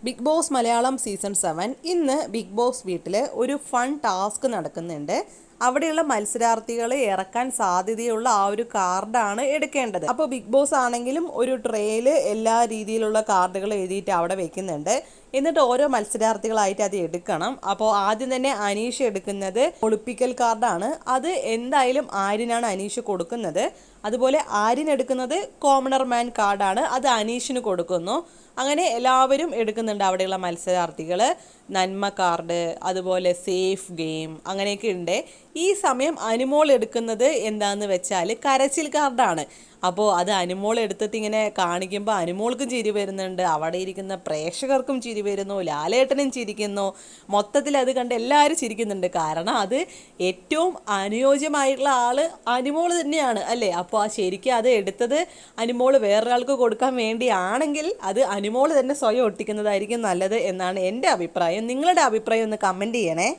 Big boss Malayalam season 7 ഇന്ന് big boss വീട്ടിൽ ഒരു ഫൺ ടാസ്ക് നടക്കുന്നുണ്ട്. അവിടെയുള്ള മത്സരാർത്ഥികളെ ഇറക്കാൻ സാധ്യതയുള്ള ആ ഒരു കാർഡാണ് എടുക്കേണ്ടത്. അപ്പോൾ ബിഗ് ബോസ് ആണെങ്കിലും ഒരു ട്രേയിൽ എല്ലാ രീതിയിലുള്ള കാർഡുകൾ എഴുതിയിട്ട് അവിടെ വെക്കുന്നുണ്ട്. എന്നിട്ട് ഓരോ മത്സരാർത്ഥികളായിട്ട് അത് എടുക്കണം. അപ്പോൾ ആദ്യം തന്നെ അനീഷ് എടുക്കുന്നത് ഒളിപ്പിക്കൽ കാർഡാണ്. അത് എന്തായാലും ആര്യനാണ് അനീഷ് കൊടുക്കുന്നത്. അതുപോലെ ആര്യൻ എടുക്കുന്നത് കോമണർ മാൻ കാർഡാണ്. അത് അനീഷിന് കൊടുക്കുന്നു. അങ്ങനെ എല്ലാവരും എടുക്കുന്നുണ്ട് അവിടെയുള്ള മത്സരാർത്ഥികൾ. നന്മ കാർഡ്, അതുപോലെ സേഫ് ഗെയിം, അങ്ങനെയൊക്കെ ഉണ്ട്. ഈ സമയം അനുമോൾ എടുക്കുന്നത് എന്താണെന്ന് വെച്ചാൽ കരച്ചിൽ കാർഡാണ്. അപ്പോൾ അത് അനുമോൾ എടുത്തിട്ട് ഇങ്ങനെ കാണിക്കുമ്പോൾ അനുമോൾക്കും ചിരി വരുന്നുണ്ട്, അവിടെ ഇരിക്കുന്ന പ്രേക്ഷകർക്കും ചിരി വരുന്നു, ലാലേട്ടനും ചിരിക്കുന്നു. മൊത്തത്തിൽ അത് കണ്ട് എല്ലാവരും ചിരിക്കുന്നുണ്ട്. കാരണം അത് ഏറ്റവും അനുയോജ്യമായിട്ടുള്ള ആൾ അനുമോൾ തന്നെയാണ് അല്ലേ. അപ്പോൾ ശരിക്കും അത് എടുത്തത് അനുമോൾ വേറൊരാൾക്ക് കൊടുക്കാൻ വേണ്ടിയാണെങ്കിൽ അത് അനുമോൾ തന്നെ സ്വയം ഒട്ടിക്കുന്നതായിരിക്കും നല്ലത് എന്നാണ് എൻ്റെ അഭിപ്രായം. നിങ്ങളുടെ അഭിപ്രായം ഒന്ന് കമൻറ്റ് ചെയ്യണേ.